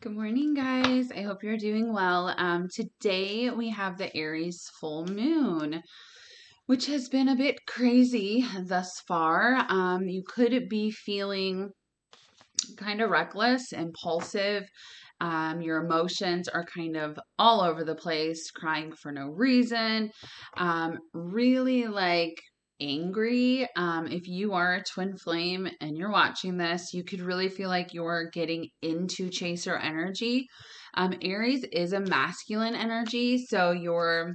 Good morning, guys. I hope you're doing well. Today we have the Aries full moon, which has been a bit crazy thus far. You could be feeling kind of reckless, impulsive. Your emotions are kind of all over the place, crying for no reason. Really like angry. If you are a twin flame and you're watching this, you could really feel like you're getting into chaser energy. Aries is a masculine energy, so your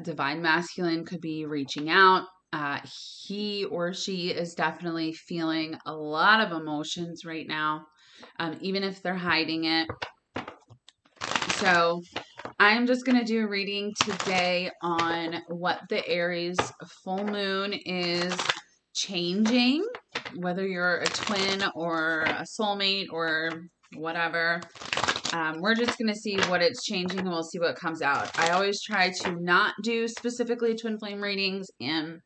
divine masculine could be reaching out. He or she is definitely feeling a lot of emotions right now, even if they're hiding it. So I'm just going to do a reading today on what the Aries full moon is changing, whether you're a twin or a soulmate or whatever. We're just going to see what it's changing and we'll see what comes out. I always try to not do specifically twin flame readings, and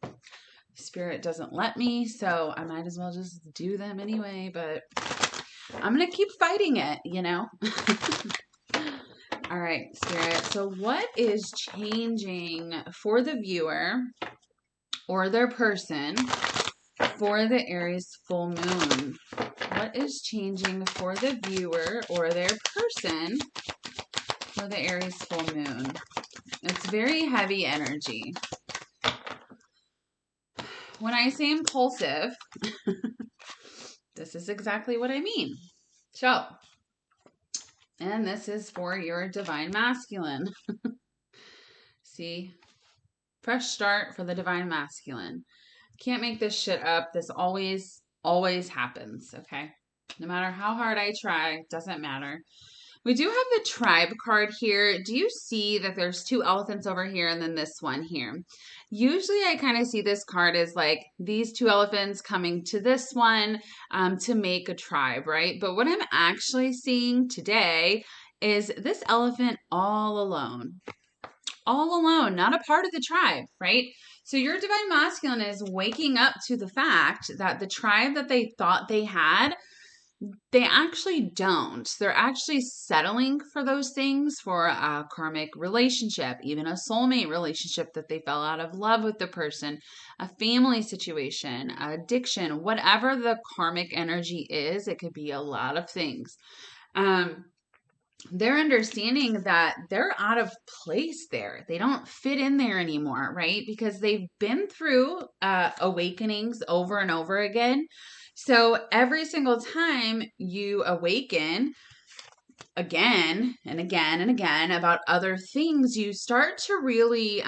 Spirit doesn't let me, so I might as well just do them anyway, but I'm going to keep fighting it, you know? All right, Spirit. So what is changing for the viewer or their person for the Aries full moon? What is changing for the viewer or their person for the Aries full moon? It's very heavy energy. When I say impulsive, this is exactly what I mean. So, and this is for your divine masculine. See? Fresh start for the divine masculine. Can't make this shit up. This always happens, okay? No matter how hard I try, doesn't matter. We do have the tribe card here. Do you see that there's two elephants over here and then this one here? Usually I kind of see this card as like these two elephants coming to this one to make a tribe, right? But what I'm actually seeing today is this elephant all alone. All alone, not a part of the tribe, right? So your divine masculine is waking up to the fact that the tribe that they thought they had, they actually don't. They're actually settling for those things, for a karmic relationship, even a soulmate relationship that they fell out of love with the person, a family situation, addiction, whatever the karmic energy is. It could be a lot of things. They're understanding that they're out of place there. They don't fit in there anymore, right? Because they've been through awakenings over and over again. So every single time you awaken again and again and again about other things, you start to really,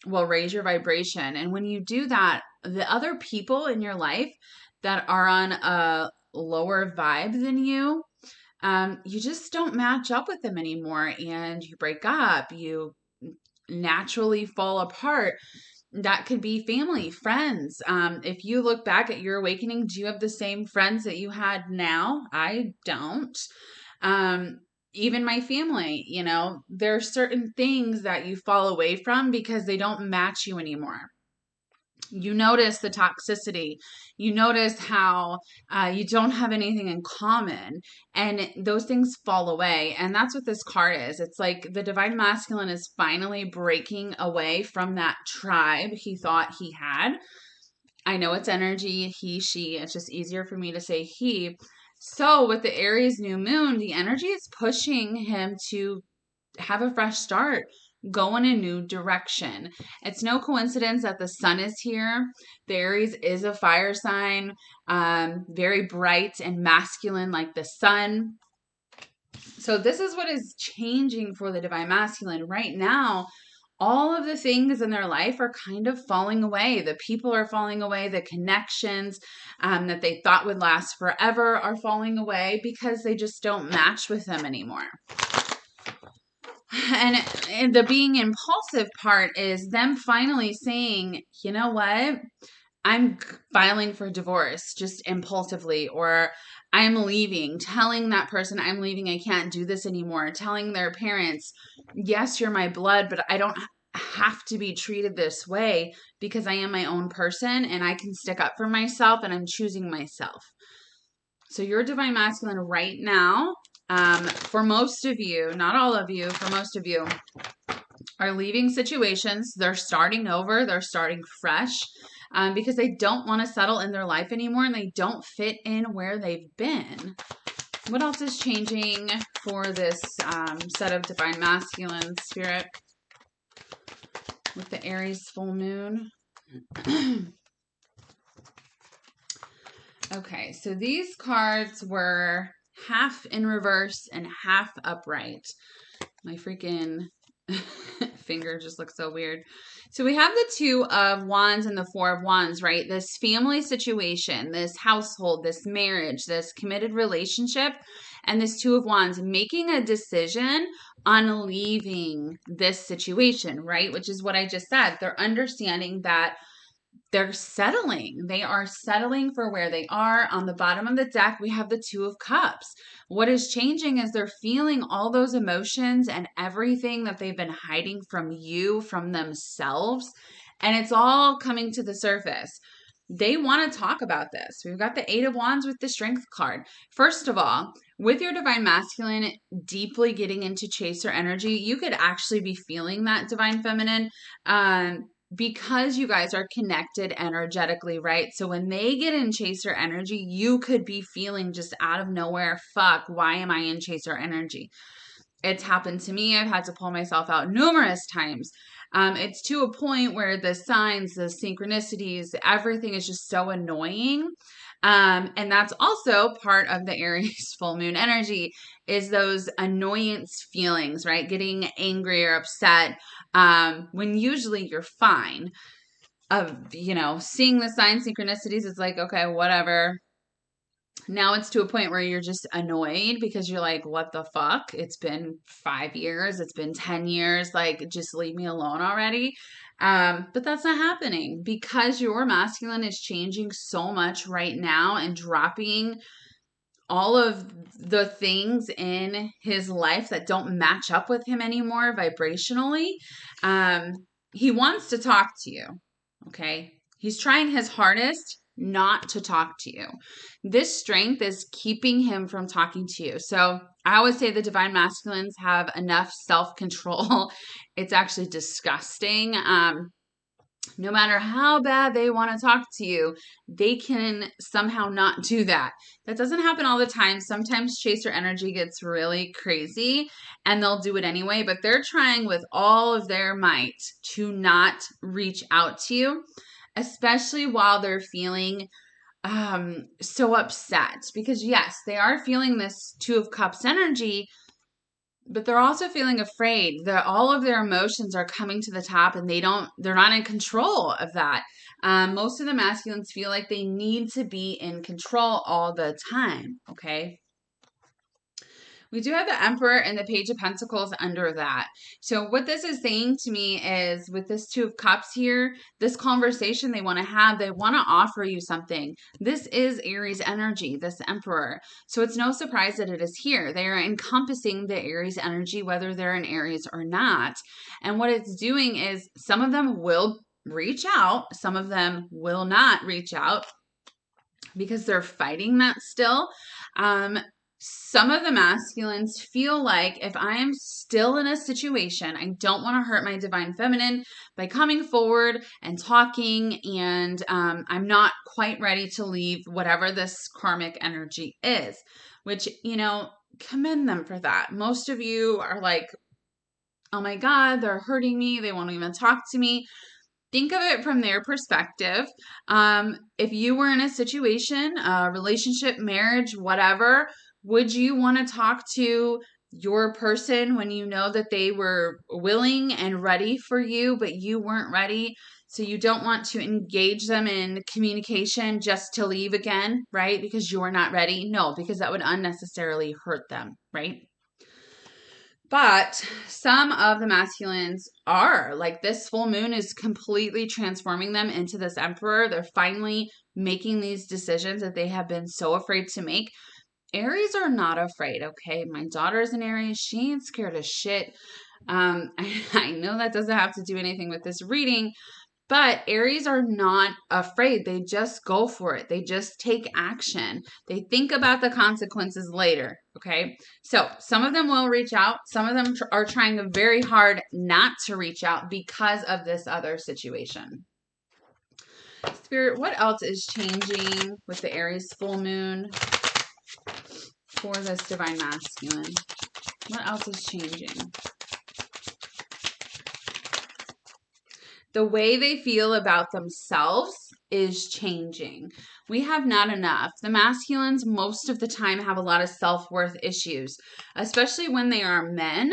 raise your vibration. And when you do that, the other people in your life that are on a lower vibe than you just don't match up with them anymore, and you break up, you naturally fall apart. That could be family, friends. If you look back at your awakening, do you have the same friends that you had now? I don't. Even my family, there are certain things that you fall away from because they don't match you anymore. You notice the toxicity. You notice how you don't have anything in common, and those things fall away. And that's what this card is. It's like the divine masculine is finally breaking away from that tribe he thought he had. I know it's energy, he, she. It's just easier for me to say he. So with the Aries new moon, the energy is pushing him to have a fresh start, go in a new direction. It's no coincidence that the sun is here. The Aries is a fire sign, very bright and masculine like the sun. So this is what is changing for the divine masculine right now. All of the things in their life are kind of falling away. The people are falling away. The connections that they thought would last forever are falling away because they just don't match with them anymore. And the being impulsive part is them finally saying, you know what? I'm filing for divorce just impulsively, or I'm leaving, telling that person I'm leaving, I can't do this anymore, telling their parents, yes, you're my blood, but I don't have to be treated this way because I am my own person and I can stick up for myself and I'm choosing myself. So your divine masculine right now For most of you, not all of you, for most of you, are leaving situations. They're starting over. They're starting fresh because they don't want to settle in their life anymore and they don't fit in where they've been. What else is changing for this set of divine masculine spirit with the Aries full moon? Okay, so these cards were half in reverse and half upright. My freaking finger just looks so weird. So we have the Two of Wands and the Four of Wands, right? This family situation, this household, this marriage, this committed relationship, and this Two of Wands making a decision on leaving this situation, right? Which is what I just said. They're understanding that they're settling. They are settling for where they are. On the bottom of the deck, we have the Two of Cups. What is changing is they're feeling all those emotions and everything that they've been hiding from you, from themselves. And it's all coming to the surface. They want to talk about this. We've got the Eight of Wands with the Strength card. First of all, with your divine masculine deeply getting into chaser energy, you could actually be feeling that divine feminine. Because you guys are connected energetically, right? So when they get in chaser energy, you could be feeling just out of nowhere, fuck, why am I in chaser energy? It's happened to me. I've had to pull myself out numerous times. It's to a point where the signs, the synchronicities, everything is just so annoying. And that's also part of the Aries full moon energy is those annoyance feelings, right? Getting angry or upset when usually you're fine. Seeing the sign synchronicities, it's like, okay, whatever. Now it's to a point where you're just annoyed because you're like, what the fuck? It's been 5 years. It's been 10 years. Like, just leave me alone already. But that's not happening because your masculine is changing so much right now and dropping all of the things in his life that don't match up with him anymore vibrationally. He wants to talk to you. Okay. He's trying his hardest not to talk to you. This strength is keeping him from talking to you. So I always say the divine masculines have enough self-control. It's actually disgusting. No matter how bad they want to talk to you, they can somehow not do that. That doesn't happen all the time. Sometimes chaser energy gets really crazy and they'll do it anyway, but they're trying with all of their might to not reach out to you, especially while they're feeling so upset. Because yes, they are feeling this Two of Cups energy, but they're also feeling afraid that all of their emotions are coming to the top and they're not in control of that. Most of the masculines feel like they need to be in control all the time. Okay. We do have the Emperor and the Page of Pentacles under that. So what this is saying to me is with this Two of Cups here, this conversation they want to have, they want to offer you something. This is Aries energy, this Emperor. So it's no surprise that it is here. They are encompassing the Aries energy, whether they're in Aries or not. And what it's doing is some of them will reach out. Some of them will not reach out because they're fighting that still. Some of the masculines feel like if I am still in a situation, I don't want to hurt my divine feminine by coming forward and talking, and I'm not quite ready to leave whatever this karmic energy is, which, commend them for that. Most of you are like, oh my God, they're hurting me. They won't even talk to me. Think of it from their perspective. If you were in a situation, relationship, marriage, whatever, would you want to talk to your person when you know that they were willing and ready for you, but you weren't ready? So you don't want to engage them in communication just to leave again, right? Because you're not ready? No, because that would unnecessarily hurt them, right? But some of the masculines are like this full moon is completely transforming them into this Emperor. They're finally making these decisions that they have been so afraid to make. Aries are not afraid, okay? My daughter's an Aries. She ain't scared of shit. I know that doesn't have to do anything with this reading, But Aries are not afraid. They just go for it. They just take action. They think about the consequences later. Okay. So some of them will reach out. Some of them are trying very hard not to reach out because of this other situation. Spirit, what else is changing with the Aries full moon for this divine masculine? What else is changing? The way they feel about themselves is changing. We have not enough. The masculines most of the time have a lot of self-worth issues, especially when they are men,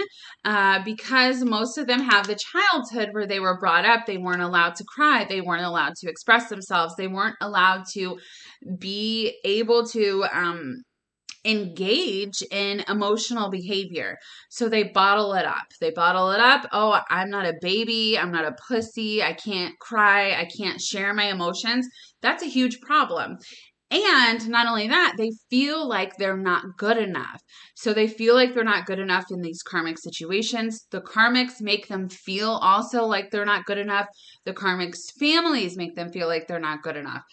because most of them have the childhood where they were brought up. They weren't allowed to cry. They weren't allowed to express themselves. They weren't allowed to be able to engage in emotional behavior. So they bottle it up. They bottle it up. Oh, I'm not a baby. I'm not a pussy. I can't cry. I can't share my emotions. That's a huge problem. And not only that, they feel like they're not good enough. So they feel like they're not good enough in these karmic situations. The karmics make them feel also like they're not good enough. The karmics' families make them feel like they're not good enough.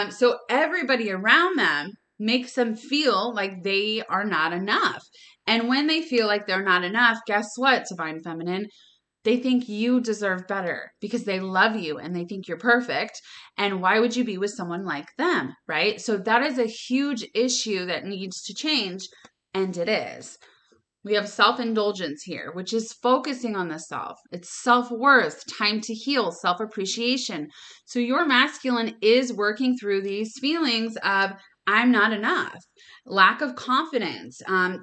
So everybody around them makes them feel like they are not enough. And when they feel like they're not enough, guess what, Divine Feminine? They think you deserve better because they love you and they think you're perfect. And why would you be with someone like them, right? So that is a huge issue that needs to change, and it is. We have self-indulgence here, which is focusing on the self. It's self-worth, time to heal, self-appreciation. So your masculine is working through these feelings of I'm not enough, lack of confidence,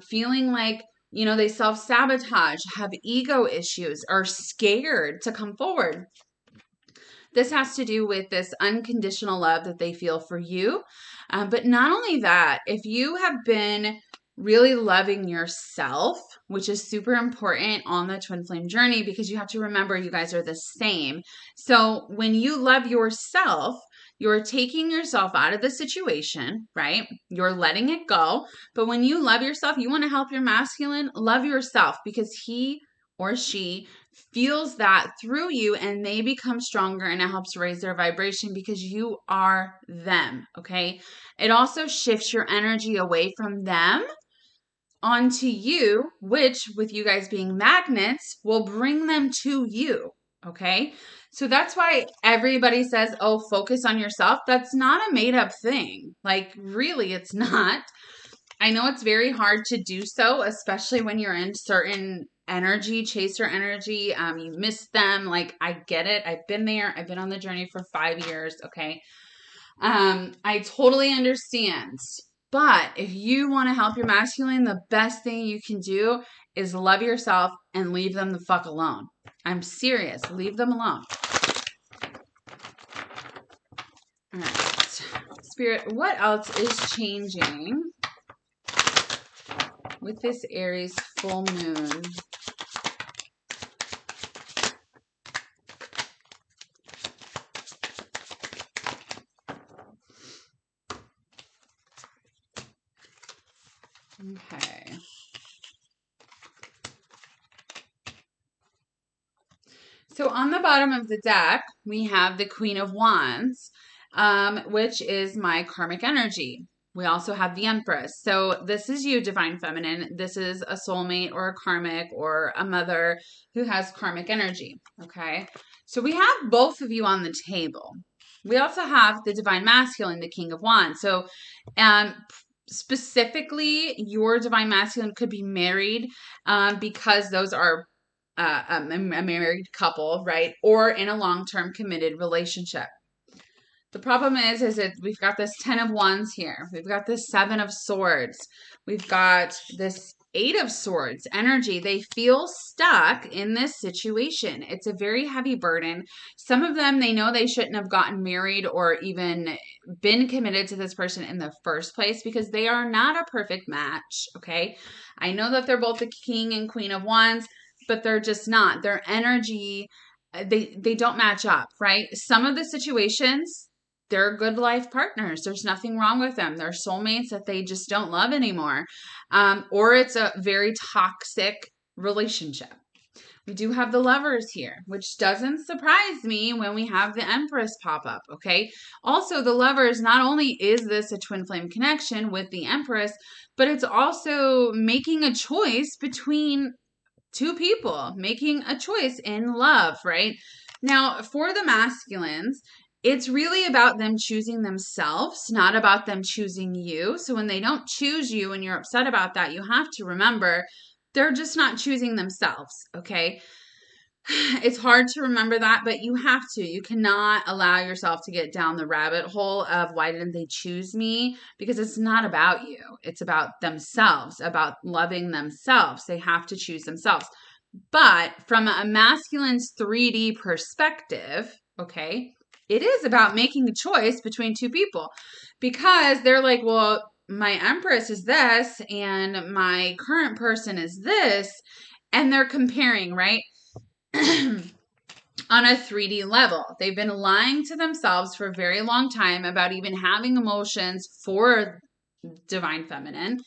feeling like, they self-sabotage, have ego issues, are scared to come forward. This has to do with this unconditional love that they feel for you. But not only that, if you have been really loving yourself, which is super important on the twin flame journey, because you have to remember you guys are the same. So when you love yourself, you're taking yourself out of the situation, right? You're letting it go. But when you love yourself, you want to help your masculine, love yourself, because he or she feels that through you and they become stronger, and it helps raise their vibration because you are them, okay? It also shifts your energy away from them onto you, which with you guys being magnets will bring them to you, okay? So that's why everybody says, oh, focus on yourself. That's not a made up thing. Like, really, it's not. I know it's very hard to do so, especially when you're in certain energy, chaser energy. You miss them. Like, I get it. I've been there. I've been on the journey for 5 years. Okay. I totally understand. But if you want to help your masculine, the best thing you can do is love yourself and leave them the fuck alone. I'm serious. Leave them alone. All right. Spirit, what else is changing with this Aries full moon? Okay. So on the bottom of the deck, we have the Queen of Wands, which is my karmic energy. We also have the Empress. So this is you, Divine Feminine. This is a soulmate or a karmic or a mother who has karmic energy, okay? So we have both of you on the table. We also have the Divine Masculine, the King of Wands. So specifically, your Divine Masculine could be married because those are a married couple, right? Or in a long-term committed relationship. The problem is that we've got this 10 of Wands here. We've got this 7 of Swords. We've got this 8 of Swords energy. They feel stuck in this situation. It's a very heavy burden. Some of them, they know they shouldn't have gotten married or even been committed to this person in the first place because they are not a perfect match, okay? I know that they're both the King and Queen of Wands, but they're just not. Their energy, they don't match up, right? Some of the situations, they're good life partners. There's nothing wrong with them. They're soulmates that they just don't love anymore. Or it's a very toxic relationship. We do have the Lovers here, which doesn't surprise me when we have the Empress pop up, okay? Also, the Lovers, not only is this a twin flame connection with the Empress, but it's also making a choice between two people, making a choice in love, right? Now, for the masculines, it's really about them choosing themselves, not about them choosing you. So when they don't choose you and you're upset about that, you have to remember they're just not choosing themselves, okay? It's hard to remember that, but you have to. You cannot allow yourself to get down the rabbit hole of why didn't they choose me? Because it's not about you. It's about themselves, about loving themselves. They have to choose themselves. But from a masculine's 3D perspective, okay, it is about making a choice between two people because they're like, well, my Empress is this and my current person is this. And they're comparing, right? On a 3D level. They've been lying to themselves for a very long time about even having emotions for divine feminine,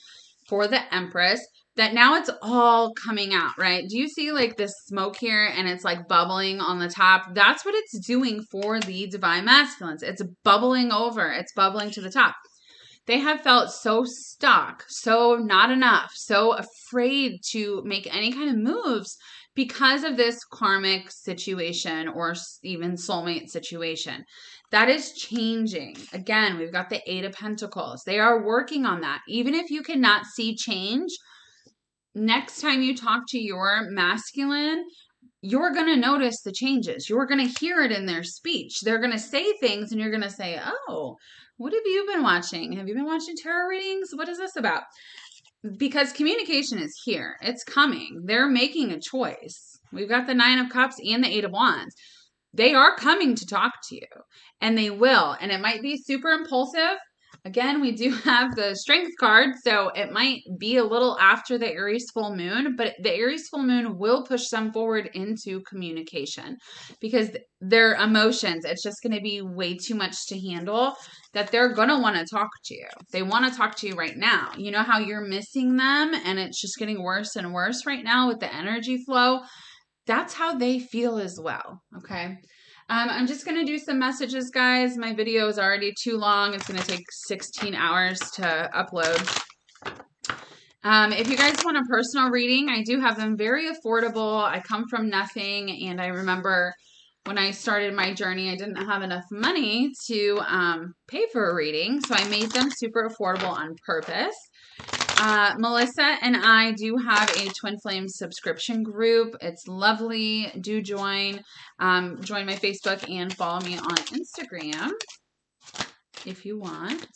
for the Empress, that now it's all coming out, right? Do you see like this smoke here and it's like bubbling on the top? That's what it's doing for the divine masculines. It's bubbling over. It's bubbling to the top. They have felt so stuck, so not enough, so afraid to make any kind of moves because of this karmic situation or even soulmate situation. That is changing. Again, we've got the Eight of Pentacles. They are working on that. Even if you cannot see change, next time you talk to your masculine, you're going to notice the changes. You're going to hear it in their speech. They're going to say things and you're going to say, oh, what have you been watching? Have you been watching tarot readings? What is this about? Because communication is here. It's coming. They're making a choice. We've got the Nine of Cups and the Eight of Wands. They are coming to talk to you and they will. And it might be super impulsive. Again, we do have the Strength card, so it might be a little after the Aries full moon, but the Aries full moon will push them forward into communication because their emotions, it's just going to be way too much to handle that they're going to want to talk to you. They want to talk to you right now. You know how you're missing them and it's just getting worse and worse right now with the energy flow? That's how they feel as well, okay? I'm just going to do some messages, guys. My video is already too long. It's going to take 16 hours to upload. If you guys want a personal reading, I do have them very affordable. I come from nothing, and I remember when I started my journey, I didn't have enough money to pay for a reading, so I made them super affordable on purpose. Melissa and I do have a Twin Flame subscription group. It's lovely. Do join. Join my Facebook and follow me on Instagram if you want.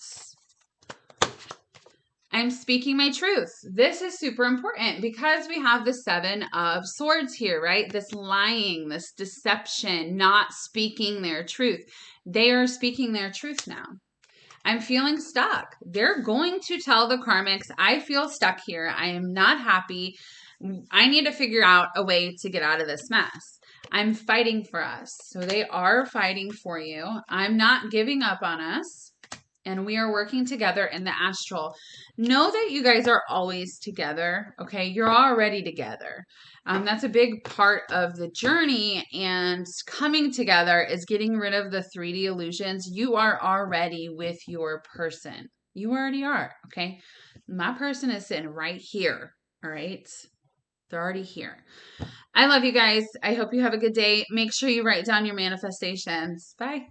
I'm speaking my truth. This is super important because we have the Seven of Swords here, right? This lying, this deception, not speaking their truth. They are speaking their truth now. I'm feeling stuck. They're going to tell the karmics, I feel stuck here. I am not happy. I need to figure out a way to get out of this mess. I'm fighting for us. So they are fighting for you. I'm not giving up on us. And we are working together in the astral. Know that you guys are always together, okay? You're already together. That's a big part of the journey, and coming together is getting rid of the 3D illusions. You are already with your person. You already are, okay? My person is sitting right here, all right? They're already here. I love you guys. I hope you have a good day. Make sure you write down your manifestations. Bye.